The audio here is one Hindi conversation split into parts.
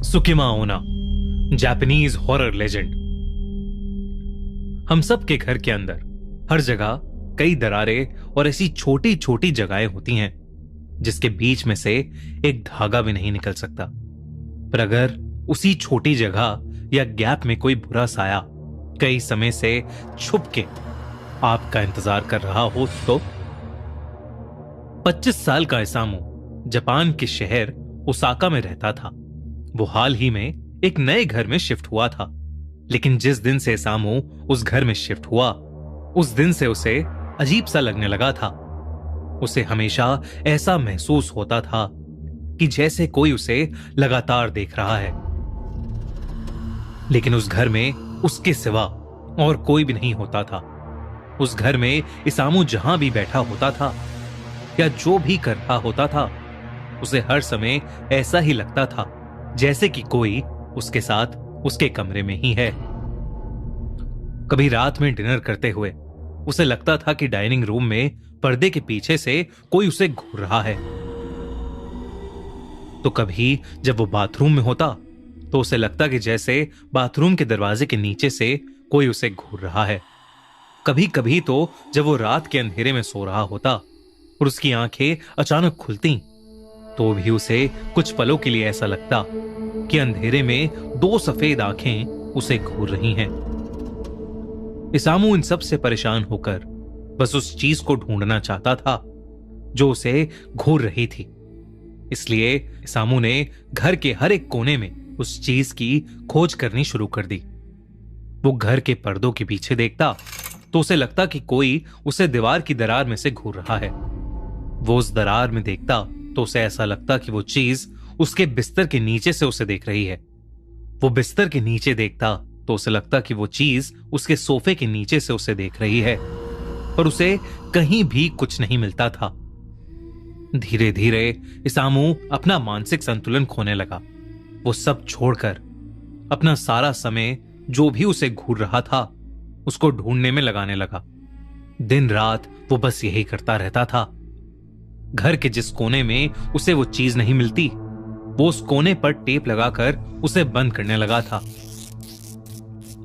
सुकिमा ओना, जापानीज हॉरर लेजेंड। हम सब के घर के अंदर हर जगह कई दरारें और ऐसी छोटी छोटी जगहें होती हैं जिसके बीच में से एक धागा भी नहीं निकल सकता। पर अगर उसी छोटी जगह या गैप में कोई बुरा साया कई समय से छुप के आपका इंतजार कर रहा हो तो 25 साल का इसामू जापान के शहर ओसाका में रहता था। वो हाल ही में एक नए घर में शिफ्ट हुआ था, लेकिन जिस दिन से इसामू उस घर में शिफ्ट हुआ उस दिन से उसे अजीब सा लगने लगा था। उसे हमेशा ऐसा महसूस होता था कि जैसे कोई उसे लगातार देख रहा है, लेकिन उस घर में उसके सिवा और कोई भी नहीं होता था। उस घर में इसामू जहां भी बैठा होता था या जो भी कर रहा होता था, उसे हर समय ऐसा ही लगता था जैसे कि कोई उसके साथ उसके कमरे में ही है। कभी रात में डिनर करते हुए उसे लगता था कि डाइनिंग रूम में पर्दे के पीछे से कोई उसे घूर रहा है। तो कभी जब वो बाथरूम में होता तो उसे लगता कि जैसे बाथरूम के दरवाजे के नीचे से कोई उसे घूर रहा है। कभी कभी तो जब वो रात के अंधेरे में सो रहा होता और उसकी आंखें अचानक खुलती तो भी उसे कुछ पलों के लिए ऐसा लगता कि अंधेरे में दो सफेद आंखें उसे घूर रही हैं। इसामू इन सब से परेशान होकर बस उस चीज को ढूंढना चाहता था जो उसे घूर रही थी। इसलिए इसामू ने घर के हर एक कोने में उस चीज की खोज करनी शुरू कर दी। वो घर के पर्दों के पीछे देखता तो उसे लगता कि कोई उसे दीवार की दरार में से घूर रहा है। वो उस दरार में देखता तो उसे ऐसा लगता कि वो चीज उसके बिस्तर के नीचे से उसे देख रही है। वो बिस्तर के नीचे देखता तो उसे लगता कि वो चीज उसके सोफे के नीचे से उसे देख रही है, पर उसे कहीं भी कुछ नहीं मिलता था। धीरे धीरे इसामू अपना मानसिक संतुलन खोने लगा। वो सब छोड़कर अपना सारा समय जो भी उसे घूर रहा था उसको ढूंढने में लगाने लगा। दिन रात वो बस यही करता रहता था। घर के जिस कोने में उसे वो चीज नहीं मिलती वो उस कोने पर टेप लगाकर उसे बंद करने लगा था।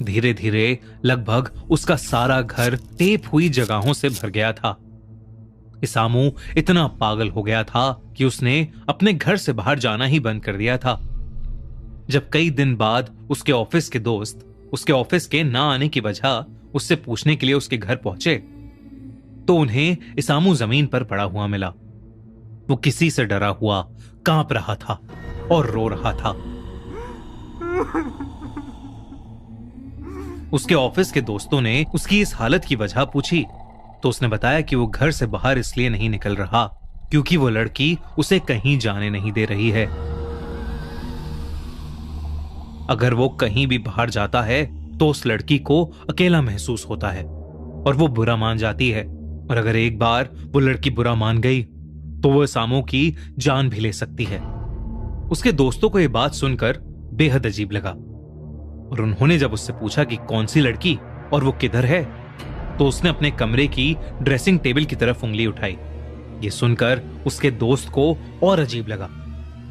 धीरे धीरे लगभग उसका सारा घर टेप हुई जगहों से भर गया था। इसामू इतना पागल हो गया था कि उसने अपने घर से बाहर जाना ही बंद कर दिया था। जब कई दिन बाद उसके ऑफिस के दोस्त उसके ऑफिस के ना आने की वजह उससे पूछने के लिए उसके घर पहुंचे तो उन्हें इसामू जमीन पर पड़ा हुआ मिला। वो किसी से डरा हुआ कांप रहा था और रो रहा था। उसके ऑफिस के दोस्तों ने उसकी इस हालत की वजह पूछी तो उसने बताया कि वो घर से बाहर इसलिए नहीं निकल रहा क्योंकि वो लड़की उसे कहीं जाने नहीं दे रही है। अगर वो कहीं भी बाहर जाता है तो उस लड़की को अकेला महसूस होता है और वो बुरा मान जाती है, और अगर एक बार वो लड़की बुरा मान गई तो वो इसामू की जान भी ले सकती है। उसके दोस्तों को यह बात सुनकर बेहद अजीब लगा और उन्होंने जब उससे पूछा कि कौन सी लड़की और वो किधर है तो उसने अपने कमरे की ड्रेसिंग टेबल की तरफ उंगली उठाई। ये सुनकर उसके दोस्त को और अजीब लगा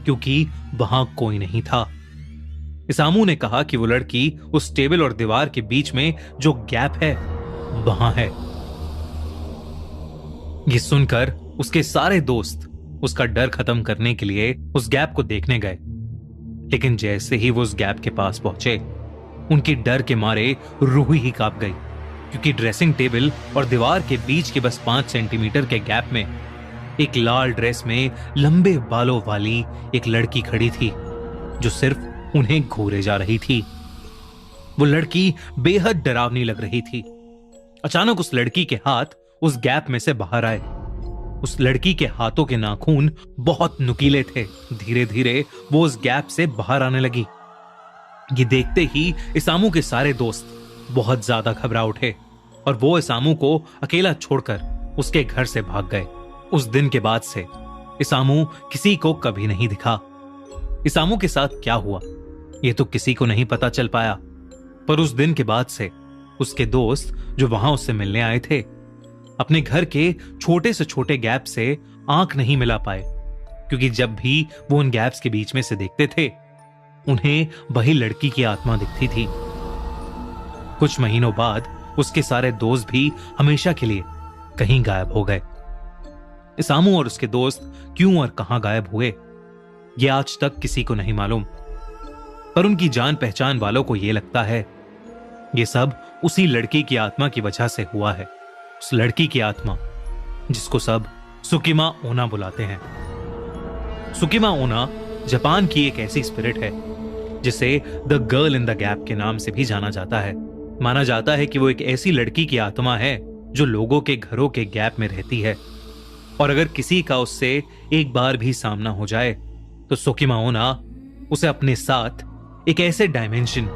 क्योंकि वहां कोई नहीं था। इसामू ने कहा कि वो लड़की उस टेबल और दीवार के बीच में जो गैप है वहां है। ये सुनकर उसके सारे दोस्त उसका डर खत्म करने के लिए उस गैप को देखने गए, लेकिन जैसे ही वो उस गैप के पास पहुंचे उनकी डर के मारे रूह ही कांप गई क्योंकि ड्रेसिंग टेबल और दीवार के बीच के बस 5 सेंटीमीटर के गैप में एक लाल ड्रेस में लंबे बालों वाली एक लड़की खड़ी थी जो सिर्फ उन्हें घूरे जा रही थी। वो लड़की बेहद डरावनी लग रही थी। अचानक उस लड़की के हाथ उस गैप में से बाहर आए। उस लड़की के हाथों के नाखून बहुत नुकीले थे। धीरे धीरे वो उस गैप से बाहर आने लगी। ये देखते ही इसामू के सारे दोस्त बहुत ज्यादा घबरा उठे और वो इसामू को अकेला छोड़कर उसके घर से भाग गए। उस दिन के बाद से इसामू किसी को कभी नहीं दिखा। इसामू के साथ क्या हुआ ये तो किसी को नहीं पता चल पाया, पर उस दिन के बाद से उसके दोस्त जो वहां उससे मिलने आए थे अपने घर के छोटे से छोटे गैप से आंख नहीं मिला पाए क्योंकि जब भी वो उन गैप्स के बीच में से देखते थे उन्हें वही लड़की की आत्मा दिखती थी। कुछ महीनों बाद उसके सारे दोस्त भी हमेशा के लिए कहीं गायब हो गए। इसामू और उसके दोस्त क्यों और कहां गायब हुए, यह आज तक किसी को नहीं मालूम। पर उनकी जान पहचान वालों को यह लगता है यह सब उसी लड़की की आत्मा की वजह से हुआ है। उस लड़की की आत्मा जिसको सब सुकिमा ओना बुलाते हैं। सुकिमा ओना जापान की एक ऐसी स्पिरिट है जिसे the girl in the gap के नाम से भी जाना जाता है। माना जाता है कि वो एक ऐसी लड़की की आत्मा है जो लोगों के घरों के गैप में रहती है, और अगर किसी का उससे एक बार भी सामना हो जाए तो सुकिमा ओना उसे अपने साथ एक ऐसे डायमेंशन,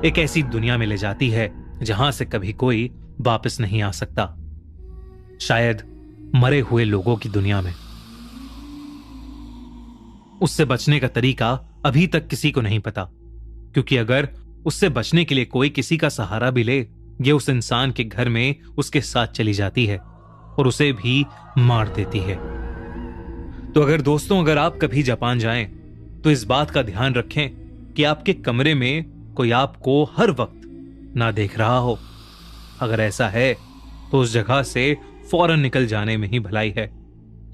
एक ऐसी दुनिया में ले जाती है जहां से कभी कोई वापस नहीं आ सकता, शायद मरे हुए लोगों की दुनिया में। उससे बचने का तरीका अभी तक किसी को नहीं पता, क्योंकि अगर उससे बचने के लिए कोई किसी का सहारा भी ले, ये उस इंसान के घर में उसके साथ चली जाती है और उसे भी मार देती है। तो अगर दोस्तों, अगर आप कभी जापान जाएं तो इस बात का ध्यान रखें कि आपके कमरे में कोई आपको हर वक्त ना देख रहा हो। अगर ऐसा है तो उस जगह से फौरन निकल जाने में ही भलाई है,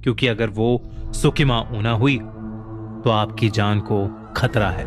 क्योंकि अगर वो सुकिमा ओना हुई तो आपकी जान को खतरा है।